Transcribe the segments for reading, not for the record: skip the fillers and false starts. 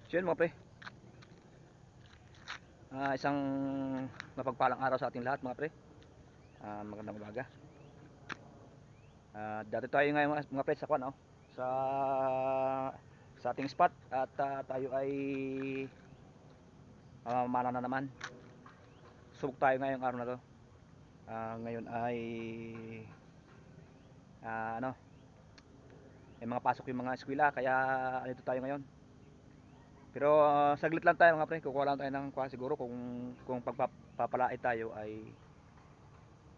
So yun mga pre, isang mapagpalang araw sa ating lahat mga pre. Magandang umaga. Dati tayo ngayon mga pre sa kwan, sa ating spot at tayo ay mana na naman. Subok tayo ngayong araw na to. Ngayon ay ano, may mga pasok yung mga eskwela kaya dito tayo ngayon. Pero saglit lang tayo mga pre, kukuha lang tayo ng kuha siguro kung pagpapalait tayo ay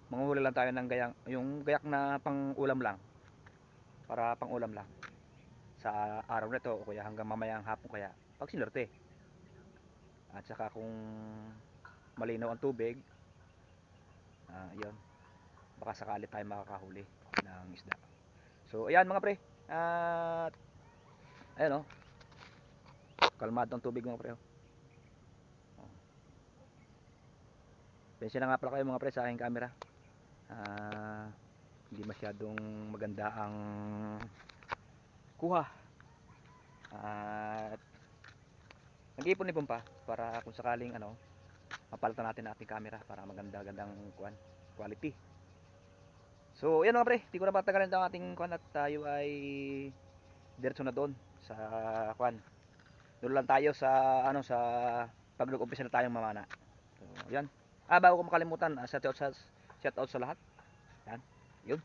manguhuli lang tayo ng gayang, yung gayak na pang-ulam lang. Para pang-ulam lang. Sa araw na to o kaya hanggang mamayang hapon kaya pag sinerte. At saka kung malinaw ang tubig, yun, baka sakali tayo makakahuli ng isda. So ayan mga pre, at ayan kalmado ang tubig mga pre. Pensya na nga pala kayo mga pre sa aking camera. Hindi masyadong maganda ang kuha. At nag-iipon-ipon pa para kung sakaling mapalitan natin ang ating camera para maganda-gandang quality. So yan mga pre, di ko na patagalin ang ating kuan at tayo ay diretso na doon sa kuan. Doon lang tayo sa sa pag-umpisa na tayong mamana. So yan. Bago ko makalimutan, shout out sa lahat. Yan. Yun.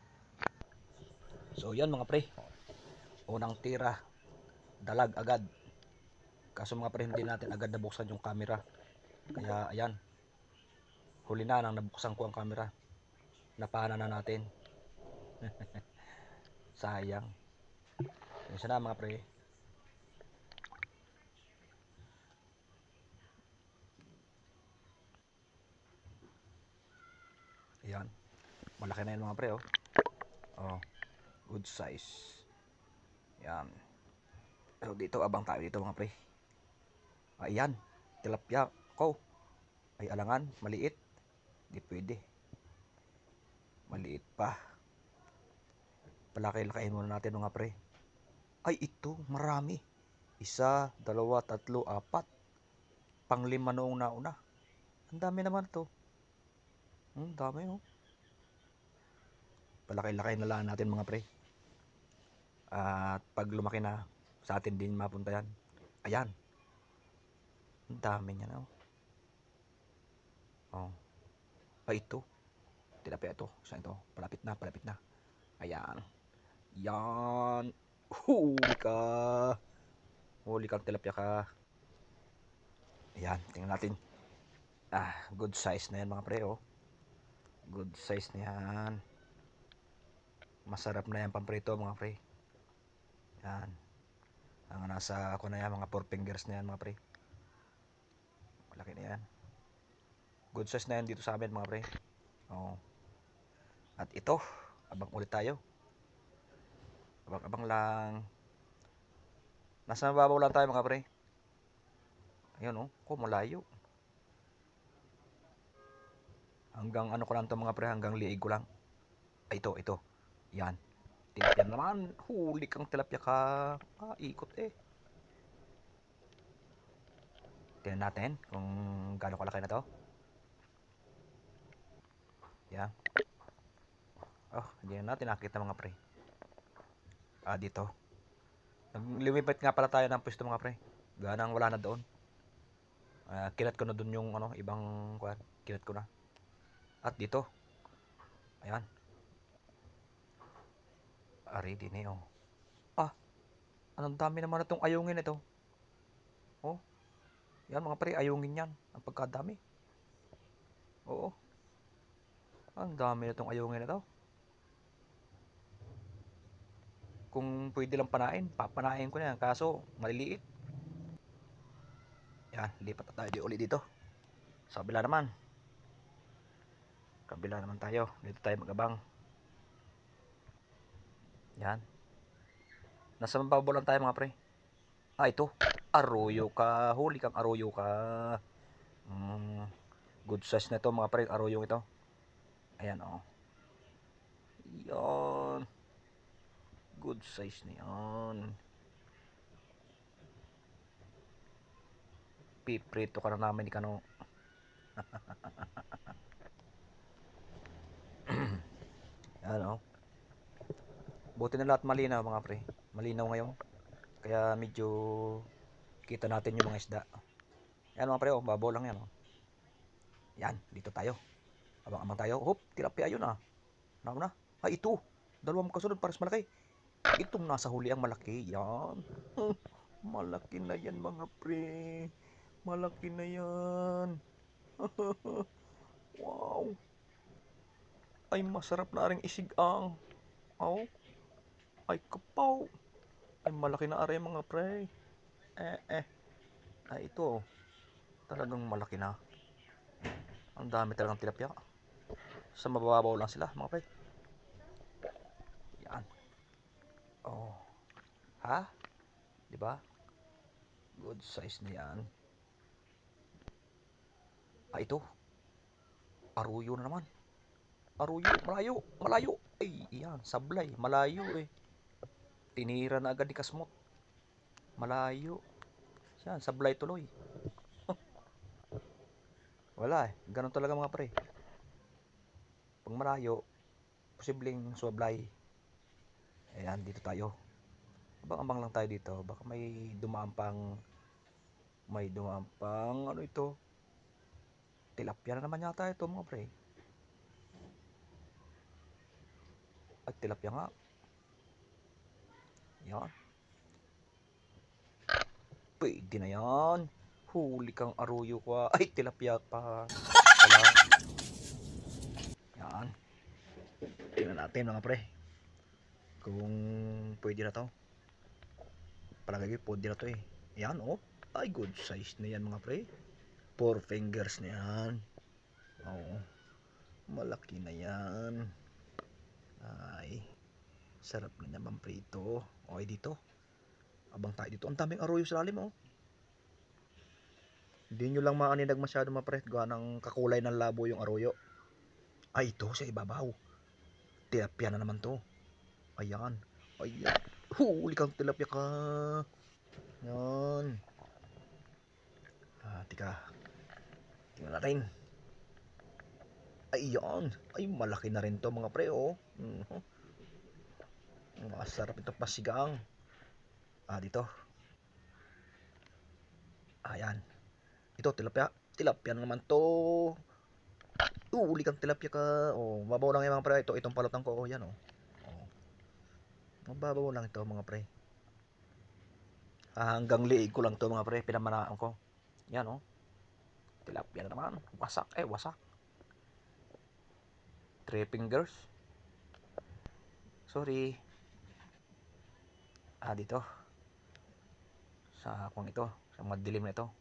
So yan mga pre. Unang tira, dalag agad. Kaso mga pre, hindi natin agad nabuksan yung camera. Kaya ayan. Huli na nang nabuksan ko ang camera. Napana na natin. Sayang. Isa na mga pre. Ayan. Malaki na yun mga pre good size. Ayan. So dito abang tayo dito mga pre. Ayan. Tilapia ko. Ay alangan. Maliit. Di pwede. Maliit pa. Palaki-lakayin muna natin mga pre. Ay ito. Marami. 1, 2, 3, 4. Pang-5 noong nauna. Ang dami naman to. Dami Palaki-lakayin na lang natin mga pre. At pag lumaki na, sa atin din mapunta yan. Ayan. Ang dami niya na ito. Tilapia ito. Saan ito? Palapit na. Ayan. Yan. Huli ka. Huli kang tilapia ka. Ayan. Tingnan natin. Good size na yan mga pre Good size na yan. Masarap na yan pamprito mga pre. Yan. Ang nasa ako na yan, mga 4 fingers na yan mga pre. Malaki na yan. Good size na yan dito sa amin mga pre. At ito, abang ulit tayo. Abang lang. Nasa mababaw lang tayo mga pre. Ayun malayo. Hanggang ko lang to mga pre, hanggang liig ko lang. Ito. Yan. Tilapia naman. Huli kang tilapia ka. Ikot Tingnan natin kung gaano kalaki na to. Yan. Hindi na natin nakita mga pre. Dito. Lumipat nga pala tayo ng pwesto mga pre. Ganang wala na doon. Kinat ko na doon yung ibang kuan. Kinat ko na. At dito. Ayan. Ready na yun. Anong dami naman itong ayungin ito. Yan mga pre, ayungin yan. Ang pagkadami. Ang dami na itong ayungin na to. Kung pwede lang panain, papanain ko na yan. Kaso, maliliit. Yan, lipat na tayo ulit dito. Sa kabila naman. Kabila naman tayo. Dito tayo magabang. Yan. Nasa mababaw lang tayo mga pre. Ito. Aroyo ka. Huli kang aroyo ka. Good size na ito mga pre. Aroyo ito. Ayan Yan. Good size na yan. Piprito ka na namin ni Kano. Ano? Buti na lahat malinaw mga pre. Malinaw ngayon. Kaya medyo kita natin yung mga isda. Yan mga pre, oh, babaw lang yan. Oh. Yan, dito tayo. Abang-abang tayo. Hop, tilapia yun ah. Ano na? Ay, ito. Dalawang kasunod, pares malaki. Itong nasa huli ang malaki. Yan. Malaki na yan mga pre. Malaki na yan. Wow. Ay, masarap na ring isigang. Oh. Ay, kapaw. Ay, malaki na are mga pre. Ay, ito. Talagang malaki na. Ang dami talagang tilapia. Sa mababaw lang sila mga pre. Yan. Oh. Ha? Diba? Good size na yan. Ah, ito. Aruyo na naman. Aruyo, malayo, malayo. Ay, yan, sablay, malayo eh. Tinira na agad ni Kasmot. Malayo. Yan, sablay tuloy. Wala eh, ganun talaga mga pre. Pag malayo, posibleng sablay. Ayan, dito tayo. Abang-abang lang tayo dito. Baka may dumaan pang ano ito? Tilapia na naman yata ito mga pre. Ay, tilapia nga. Yan. Pwede na yan. Huli kang aruyo ko. Ay, tilapia pa. Wala. Yan. Tingnan natin mga pre. Kung pwede na to. Palagay ko pwede na to eh. Yan oh. Ay, good size na yan mga pre. 4 fingers na yan. Oo. Malaki na yan. Ay. Sarap na naman prito. Okay dito. Abang tayo dito. Ang daming aroyo sa lalim oh. Hindi nyo lang maaninag masyado mga pre. Gawa ng kakulay ng labo yung aroyo. Ay, ito sa ibabaw. Tilapia na naman to. Ayan. Ayan. Huli kang tilapia ka. Yan. Tika. Tingnan natin. Ayan. Ay, malaki na rin to mga pre oh. Masarap ito pasigang. Dito. Ayan. Ito, tilapia. Tilapia naman to. Uli kang tilapia ka. Oh, mabaw lang yung mga pre. Itong palutan ko. Oh, yan oh. Mababaw lang ito mga pre. Hanggang liig ko lang to mga pre. Pinamanaan ko. Yan oh. Tilapia na naman. Wasak. Wasak. 3 fingers. Sorry. Dito. Sa kung ito. Sa madilim na ito.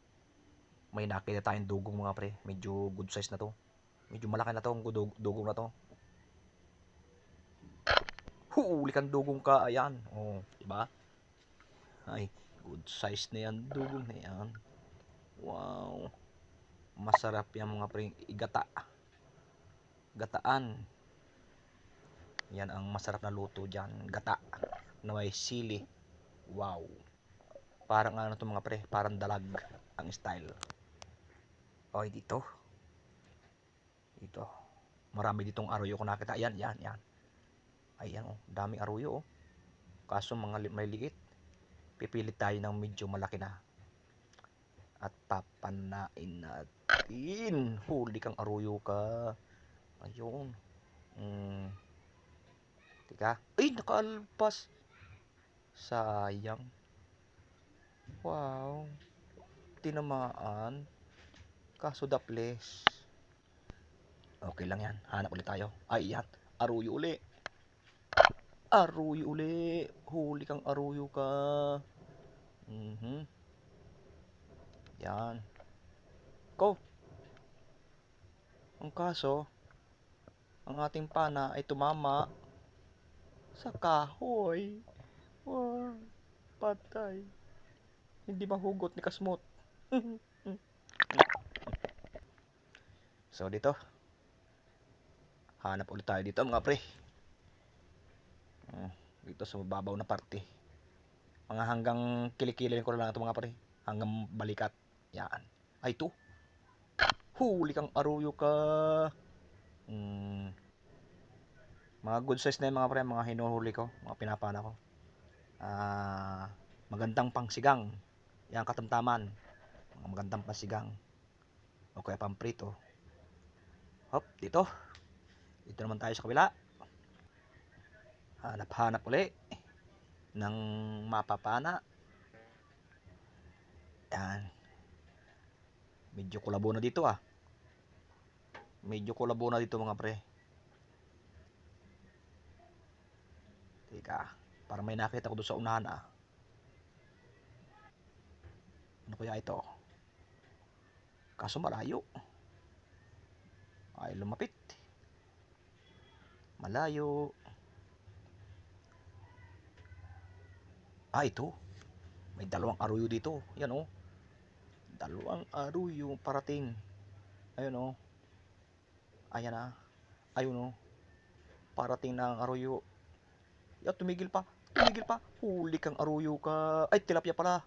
May nakita tayong dugong mga pre. Medyo good size na to. Medyo malaki na to ang dugong na to. Huli kang dugong ka. Ayan. Oh, diba? Ay, good size na yan. Dugong na yan. Wow. Masarap yan mga pre. Igata. Gataan. Yan ang masarap na luto dyan. Gata. Na may sili. Wow. Parang ano to mga pre. Parang dalag ang style. Okay, dito. Dito. Marami ditong aruyo ko nakita. Yan. Ayan oh, daming aruyo oh. Kaso mga may liit. Pipilit tayo ng medyo malaki na. At papanain natin. Huli kang aruyo ka. Ayun. Tika. Ay, nakaalpas. Sayang. Wow. Tinamaan. Kaso daples. Okay lang yan. Hanap ulit tayo. Ay, yan. Aruyo uli. Aruyo uli. Huli kang aruyo ka. Yan. Ko. Ang kaso, ang ating pana ay tumama sa kahoy. Wow. Patay. Hindi mahugot ni Kasmot. So, dito. Hanap ulit tayo dito mga pre. Dito sa mababaw na parte. Mga hanggang kilikilin ko lang ito mga pre. Hanggang balikat. Yan. Ay, ito. Huli kang aruyo ka. Mga good size na yung mga pre, mga hinuhuli ko, mga pinapana ko. Magandang pangsigang. Yan, katamtaman. Mga magandang pangsigang. O kaya pamprito. Hop, dito. Dito naman tayo sa kabila. Hanap-hanap uli ng mapapana. Yan. Medyo kulabo na dito Medyo kulabo na dito mga pre. Teka, para may nakita ko doon sa unahan Ano kaya ito? Kaso malayo. Ay, lumapit. Malayo. Ito. May dalawang aruyo dito. Yan Dalawang aruyo parating. Ayun Ayan Ayun Parating na ang aruyo. Tumigil pa. Huli kang aruyo ka. Ay, tilapia pala.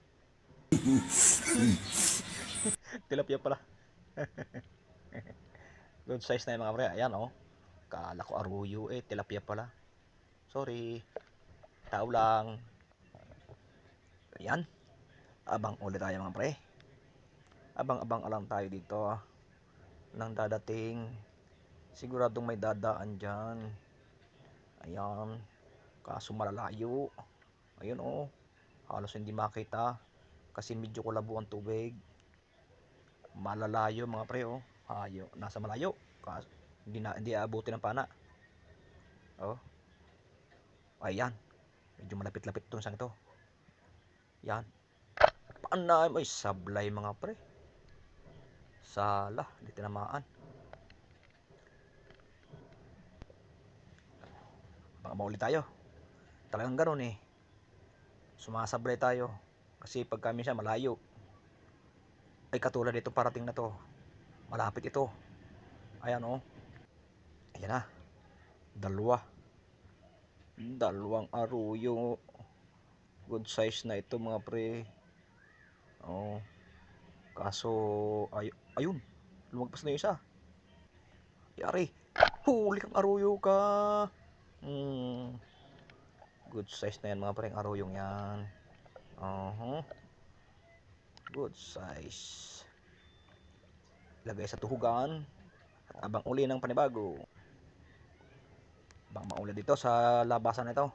Tilapia pala. Good size na yung mga pre. Ayan Kala ko aruyo tilapia pala. Sorry. Tao lang. Ayan. Abang ulit tayo mga pre. Abang alam tayo dito nang dadating. Siguradong may dadaan dyan. Ayan. Kaso malalayo. Ayun halos hindi makita kasi medyo kulabo ang tubig. Malalayo mga pre nasa malayo. Kaso hindi aabutin ng pana. Ayan. Medyo malapit-lapit itong sang ito. Yan. Panay may sablay mga pre. Sala, di tinamaan. Baka mauli tayo. Talagang ganoon Sumasablay tayo. Kasi pag kami siya malayo. Ay katulad dito parating na to. Malapit ito. Ayan Ayan na. Dalawang aruyo. Good size na ito mga pre. Kaso ayun. Lumagpas na yung isa. Yari. Huli kang aruyo ka. Good size na yan mga pre. Aruyong yan. Good size. Lagay sa tuhugan. At abang uli ng panibago. Abang mauli dito sa labasan nito.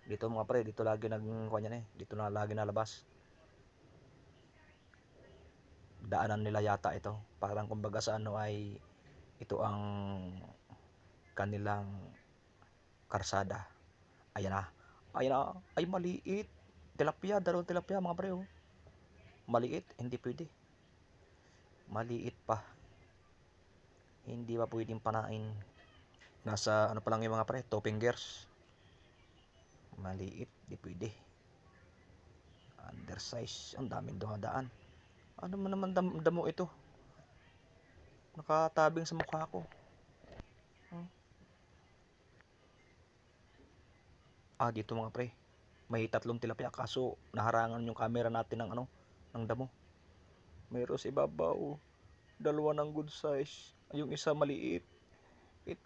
Dito mga pre, dito lagi dito na lagi nalabas. Daanan nila yata ito. Parang kumbaga sa ay ito ang kanilang karsada. Ayan na. Ay maliit. Dalawang tilapia mga pre Maliit, hindi pwede. Maliit pa. Hindi pa pwedeng panain. Nasa pa lang yung mga pre, 2 fingers. Maliit, di pwede. Undersize, ang daming dumadaan. Ano man naman damo ito? Nakatabing sa mukha ko. Dito mga pre. May 3 tilapia kaso naharangan yung camera natin ng damo. Mayroon sa ibabaw. 2 ng good size. Yung isa maliit.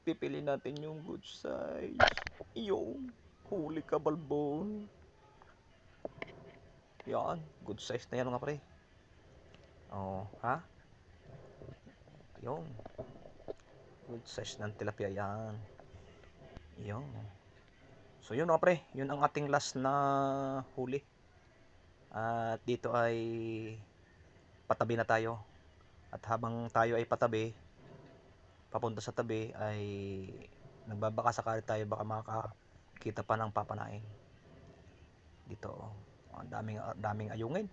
Pipili natin yung good size. Yung huli ka balbon. Yan, good size na yan mga pre. Yung good size ng tilapia yan. Yung so yun mga pre, yun ang ating last na huli. At dito ay patabi na tayo. At habang tayo ay patabi, papunta sa tabi ay nagbabaka sakali tayo baka makakita pa ng papanain. Dito ang daming ayungin.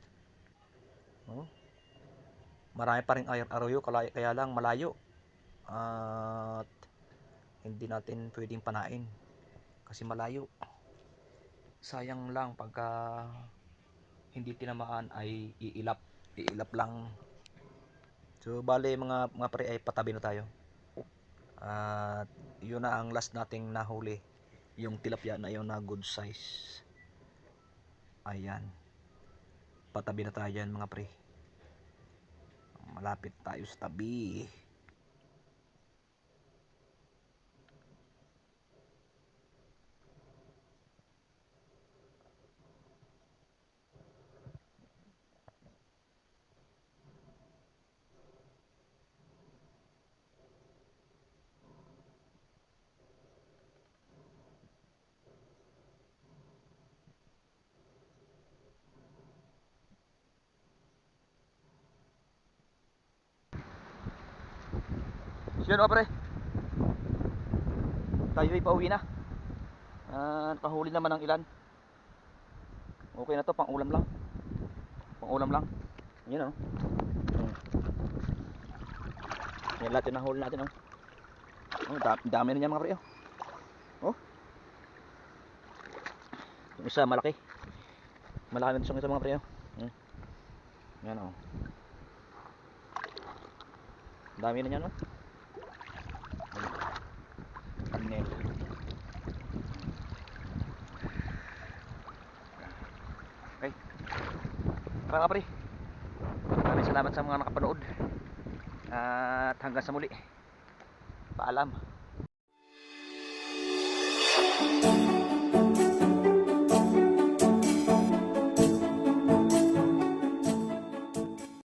Marami pa ring aruyo kaya lang malayo. At hindi natin pwedeng panain kasi malayo. Sayang lang pagka hindi tinamaan ay iilap lang. So bale mga pre ay patabi na tayo. At yun na ang last nating nahuli, yung tilapia na yun na good size. Ayan, patabi na tayo dyan mga pre. malapit tayo sa tabi. So yun, pre, tayo ay pauwi na. Nakahuli naman ng ilan. Okay na to, pang ulam lang. Pang ulam lang. Yun oh. Yan lahat yung nahuli natin oh. Oh, dami na niya mga pre oh. Oh. Yung isa malaki. Malaki na itong isa mga pre oh. Yan oh. Dami na niya no. Anem. Okay. Mga pre, maraming salamat sa mga nakapanood. At hanggang sa muli. Paalam.